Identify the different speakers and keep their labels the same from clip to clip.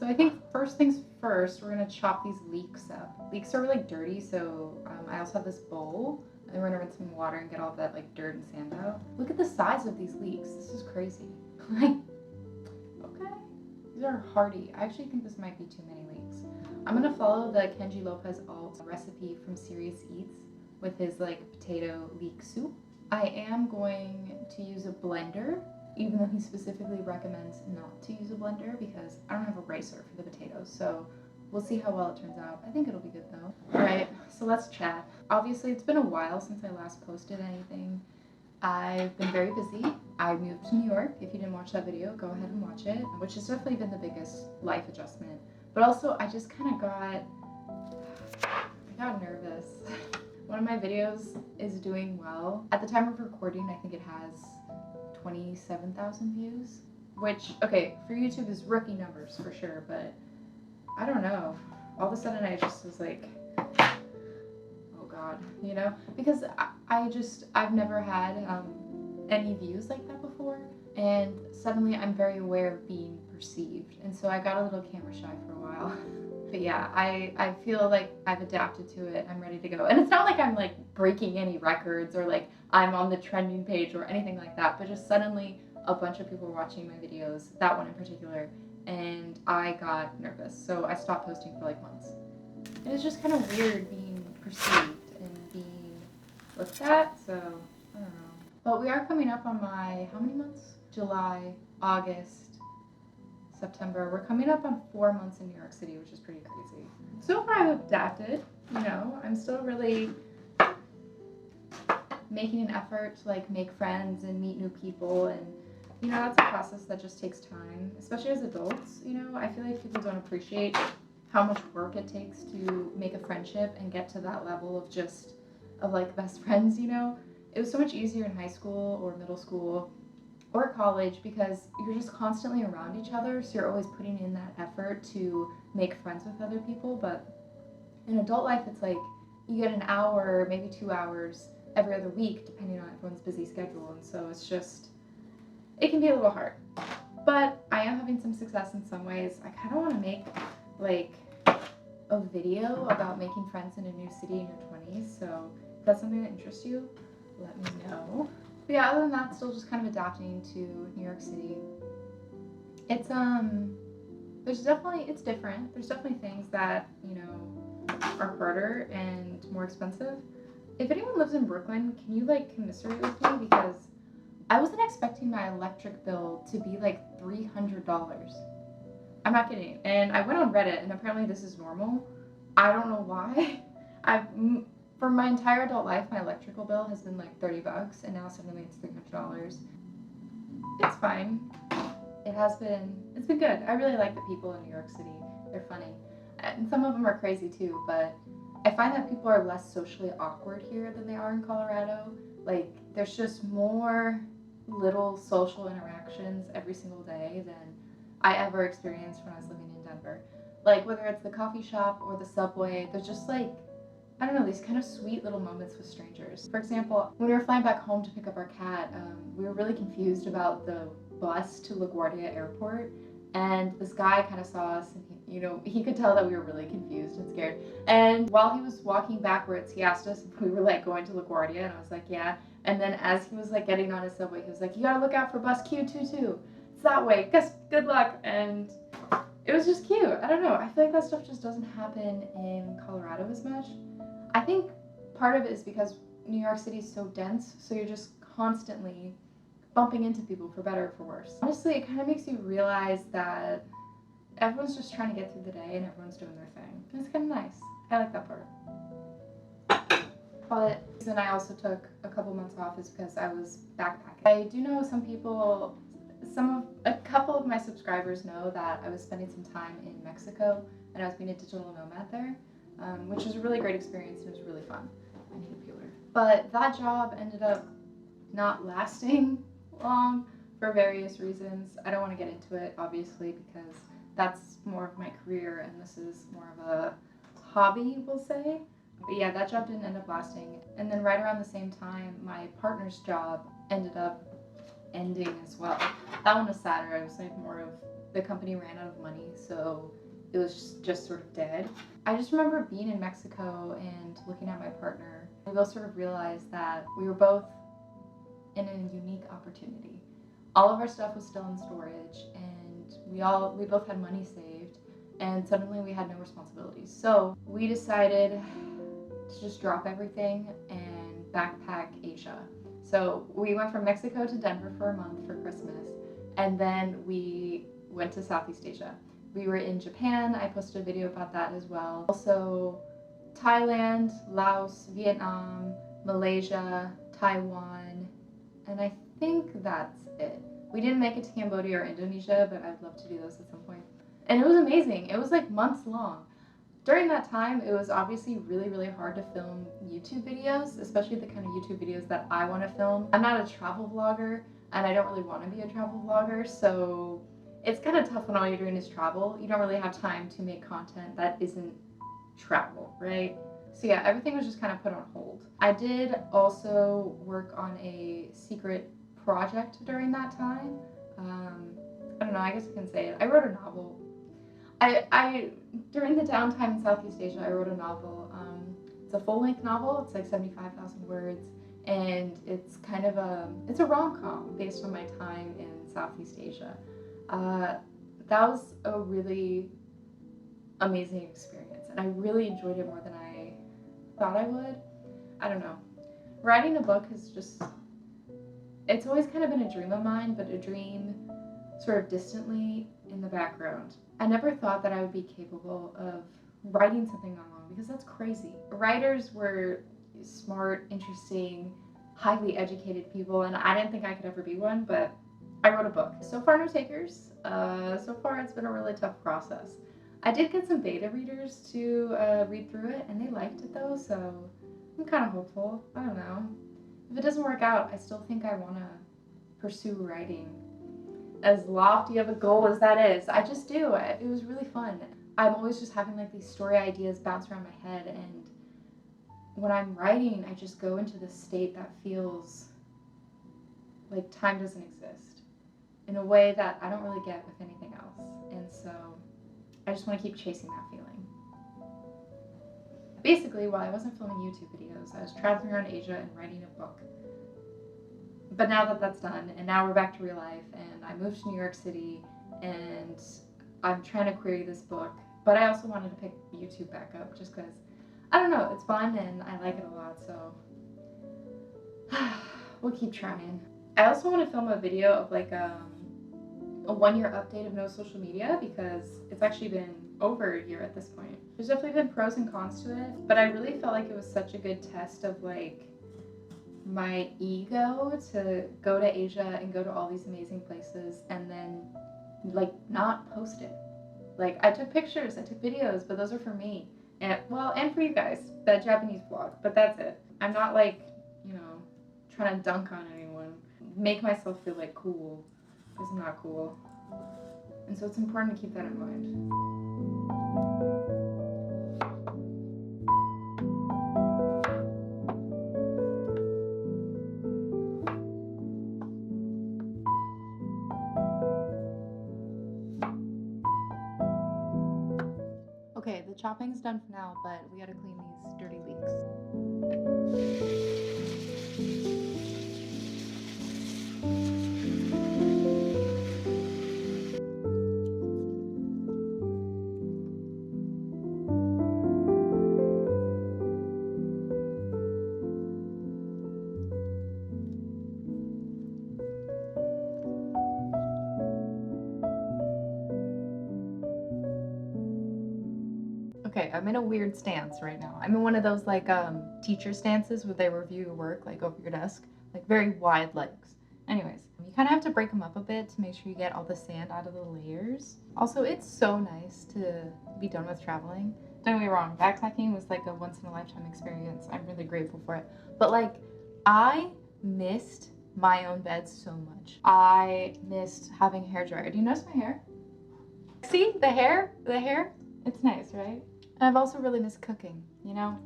Speaker 1: So I think first things first, we're gonna chop these leeks up. Leeks are really dirty, so I also have this bowl, and we're gonna rinse some water and get all that like dirt and sand out. Look at the size of these leeks. This is crazy. Like, okay, these are hearty. I actually think this might be too many leeks. I'm gonna follow the Kenji lopez-alt recipe from Serious Eats with his like potato leek soup. I am going to use a blender, even though he specifically recommends not to use a blender because I don't have a ricer for the potatoes, so we'll see how well it turns out. I think it'll be good though. Alright, so let's chat. Obviously, it's been a while since I last posted anything. I've been very busy. I moved to New York. If you didn't watch that video, go ahead and watch it, which has definitely been the biggest life adjustment. But also, I just kind of got nervous. One of my videos is doing well. At the time of recording, I think it has 27,000 views, which, okay, for YouTube is rookie numbers for sure, but I don't know. All of a sudden I just was like, oh God, you know? Because I've never had any views like that before, and suddenly I'm very aware of being perceived, and so I got a little camera shy for a while. But yeah, I feel like I've adapted to it. I'm ready to go. And it's not like I'm like breaking any records or like I'm on the trending page or anything like that, but just suddenly a bunch of people were watching my videos, that one in particular, and I got nervous. So I stopped posting for like months. It was just kind of weird being perceived and being looked at, so I don't know. But we are coming up on my, how many months? July, August, September. We're coming up on 4 months in New York City, which is pretty crazy. So far I've adapted, you know, I'm still really making an effort to like make friends and meet new people, and you know, that's a process that just takes time, especially as adults. You know, I feel like people don't appreciate how much work it takes to make a friendship and get to that level of like best friends, you know. It was so much easier in high school or middle school or college because you're just constantly around each other, so you're always putting in that effort to make friends with other people. But in adult life, it's like you get an hour, maybe 2 hours every other week, depending on everyone's busy schedule, and so it's just, it can be a little hard. But I am having some success in some ways. I kind of want to make like a video about making friends in a new city in your 20s, so if that's something that interests you, let me know. But yeah, other than that, still just kind of adapting to New York City. It's it's different. There's definitely things that, you know, are harder and more expensive. If anyone lives in Brooklyn, can you like commiserate with me, because I wasn't expecting my electric bill to be like $300. I'm not kidding. And I went on Reddit, and apparently this is normal. I don't know why. For my entire adult life, my electrical bill has been like $30, and now suddenly it's $300. It's fine. It's been good. I really like the people in New York City. They're funny. And some of them are crazy too, but I find that people are less socially awkward here than they are in Colorado. Like, there's just more little social interactions every single day than I ever experienced when I was living in Denver. Like, whether it's the coffee shop or the subway, there's just like, I don't know, these kind of sweet little moments with strangers. For example, when we were flying back home to pick up our cat, we were really confused about the bus to LaGuardia Airport, and this guy kind of saw us, and he could tell that we were really confused and scared. And while he was walking backwards, he asked us if we were like going to LaGuardia, and I was like, yeah. And then as he was like getting on his subway, he was like, you gotta look out for bus Q22. It's that way. Guess good luck. And it was just cute. I don't know. I feel like that stuff just doesn't happen in Colorado as much. I think part of it is because New York City is so dense, so you're just constantly bumping into people, for better or for worse. Honestly, it kind of makes you realize that everyone's just trying to get through the day and everyone's doing their thing. And it's kind of nice. I like that part. But the reason I also took a couple months off is because I was backpacking. I do know some people, a couple of my subscribers know that I was spending some time in Mexico and I was being a digital nomad there, which was a really great experience and it was really fun. I need a peeler. But that job ended up not lasting long for various reasons. I don't want to get into it, obviously, because that's more of my career and this is more of a hobby, we'll say. But yeah, that job didn't end up lasting. And then right around the same time, my partner's job ended up ending as well. That one was sadder. I was like more of the company ran out of money, so it was just sort of dead. I just remember being in Mexico and looking at my partner. We both sort of realized that we were both in a unique opportunity. All of our stuff was still in storage, and we both had money saved, and suddenly we had no responsibilities. So we decided to just drop everything and backpack Asia. So we went from Mexico to Denver for a month for Christmas, and then we went to Southeast Asia. We were in Japan. I posted a video about that as well. Also, Thailand, Laos, Vietnam, Malaysia, Taiwan, and I think that's it. We didn't make it to Cambodia or Indonesia, but I'd love to do those at some point. And it was amazing. It was like months long. During that time, it was obviously really, really hard to film YouTube videos, especially the kind of YouTube videos that I want to film. I'm not a travel vlogger, and I don't really want to be a travel vlogger, so it's kind of tough when all you're doing is travel. You don't really have time to make content that isn't travel, right? So yeah, everything was just kind of put on hold. I did also work on a secret project during that time. I don't know, I guess I can say it. I wrote a novel. I during the downtime in Southeast Asia, I wrote a novel. It's a full-length novel. It's like 75,000 words, and it's kind of it's a rom-com based on my time in Southeast Asia. That was a really amazing experience, and I really enjoyed it more than I thought I would. I don't know. Writing a book is just, it's always kind of been a dream of mine, but a dream sort of distantly in the background. I never thought that I would be capable of writing something that long, because that's crazy. Writers were smart, interesting, highly educated people, and I didn't think I could ever be one, but I wrote a book. So far, no takers. So far, it's been a really tough process. I did get some beta readers to read through it, and they liked it though, so I'm kind of hopeful. I don't know. If it doesn't work out, I still think I want to pursue writing. As lofty of a goal as that is, I just do. It was really fun. I'm always just having like these story ideas bounce around my head, and when I'm writing, I just go into this state that feels like time doesn't exist in a way that I don't really get with anything else. And so I just want to keep chasing that feeling. Basically, while I wasn't filming YouTube videos, I was traveling around Asia and writing a book. But now that that's done, and now we're back to real life, and I moved to New York City, and I'm trying to query this book, but I also wanted to pick YouTube back up just because, I don't know, it's fun and I like it a lot, so we'll keep trying. I also want to film a video of like a 1-year update of no social media, because it's actually been over a year at this point. There's definitely been pros and cons to it, but I really felt like it was such a good test of like my ego to go to Asia and go to all these amazing places and then like not post it. Like I took pictures, I took videos, but those are for me. And well, and for you guys, that Japanese vlog, but that's it. I'm not like, you know, trying to dunk on anyone, make myself feel like cool, because I'm not cool. And so it's important to keep that in mind. Okay, the chopping's done for now, but we gotta clean these dirty leeks. Okay, I'm in a weird stance right now. I'm in one of those like teacher stances where they review your work like over your desk, like very wide legs. Anyways, you kind of have to break them up a bit to make sure you get all the sand out of the layers. Also, it's so nice to be done with traveling. Don't get me wrong, backpacking was like a once in a lifetime experience. I'm really grateful for it. But like, I missed my own bed so much. I missed having a hair dryer. Do you notice my hair? See the hair? The hair? It's nice, right? And I've also really missed cooking, you know?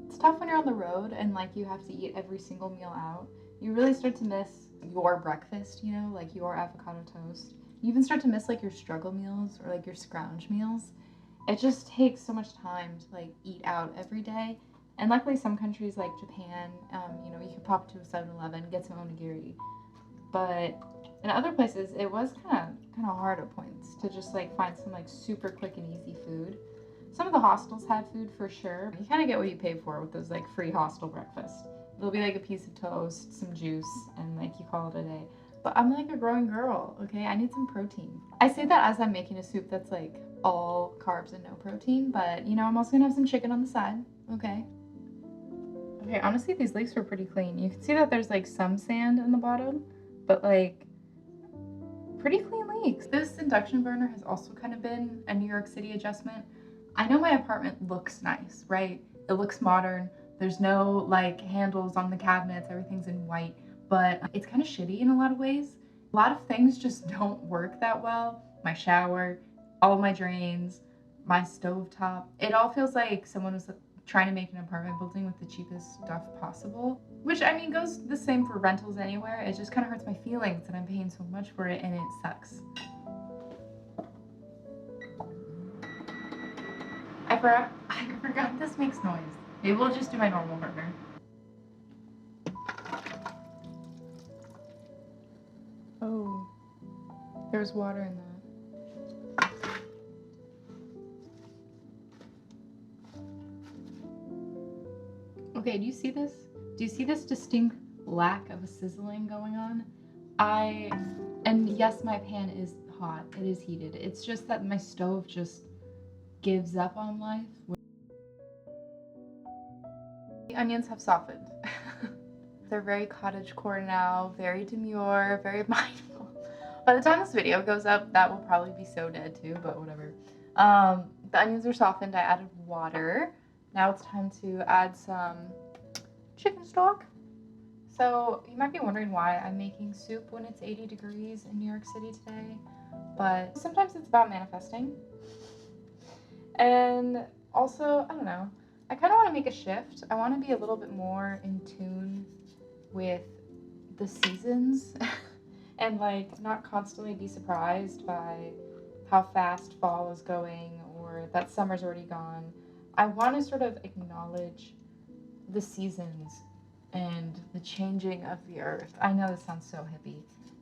Speaker 1: It's tough when you're on the road and like you have to eat every single meal out. You really start to miss your breakfast, you know, like your avocado toast, You even start to miss like your struggle meals or like your scrounge meals. It just takes so much time to like eat out every day. And luckily, some countries like Japan, you could pop to a 7-Eleven, get some onigiri. But in other places, it was kind of hard at points to just like find some like super quick and easy food. Some of the hostels had food for sure. You kind of get what you pay for with those like free hostel breakfasts. There'll be like a piece of toast, some juice, and like you call it a day. But I'm like a growing girl, okay? I need some protein. I say that as I'm making a soup that's like all carbs and no protein, but I'm also gonna have some chicken on the side, okay? Okay, honestly, these leeks were pretty clean. You can see that there's like some sand in the bottom, but like pretty clean leeks. This induction burner has also kind of been a New York City adjustment. I know my apartment looks nice, right? It looks modern. There's no like handles on the cabinets, everything's in white, but it's kind of shitty in a lot of ways. A lot of things just don't work that well. My shower, all my drains, my stovetop. It all feels like someone was trying to make an apartment building with the cheapest stuff possible. Which, I mean, goes the same for rentals anywhere. It just kind of hurts my feelings that I'm paying so much for it and it sucks. I forgot this makes noise. Maybe we'll just do my normal burner. Oh, there's water in that. Okay, do you see this? Do you see this distinct lack of a sizzling going on? And yes, my pan is hot. It is heated. It's just that my stove just gives up on life. The onions have softened. They're very cottagecore now, very demure, very mindful. By the time this video goes up, that will probably be so dead too, but whatever. The onions are softened. I added water. Now it's time to add some chicken stock. So you might be wondering why I'm making soup when it's 80 degrees in New York City today, but sometimes it's about manifesting. And also, I don't know, I kind of want to make a shift. I want to be a little bit more in tune with the seasons and like not constantly be surprised by how fast fall is going or that summer's already gone. I want to sort of acknowledge the seasons and the changing of the earth. I know this sounds so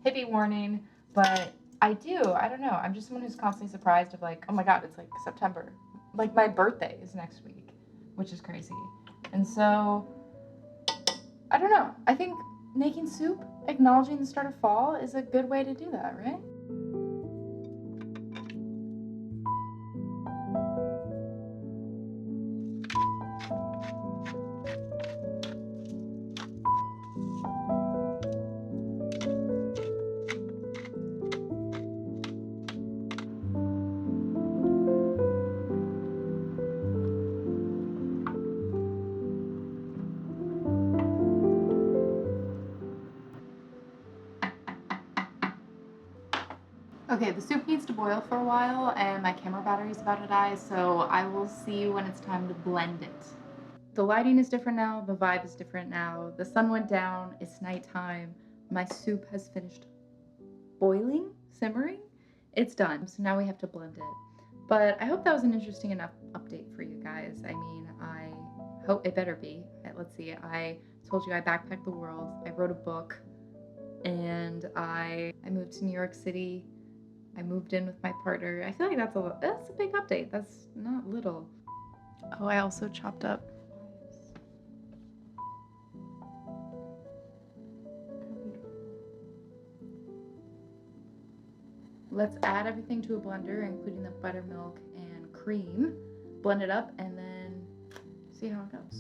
Speaker 1: hippie warning, but I don't know. I'm just someone who's constantly surprised of like, oh my god, it's like September. Like my birthday is next week, which is crazy. And so I don't know. I think making soup, acknowledging the start of fall is a good way to do that, right? Okay, the soup needs to boil for a while and my camera battery's about to die, so I will see you when it's time to blend it. The lighting is different now, the vibe is different now, the sun went down, it's nighttime, my soup has finished boiling, simmering, it's done. So now we have to blend it. But I hope that was an interesting enough update for you guys. I mean, I hope it better be. Let's see, I told you I backpacked the world, I wrote a book, and I moved to New York City. I moved in with my partner. I feel like that's a big update. That's not little. Oh, I also chopped up. Let's add everything to a blender, including the buttermilk and cream. Blend it up and then see how it goes.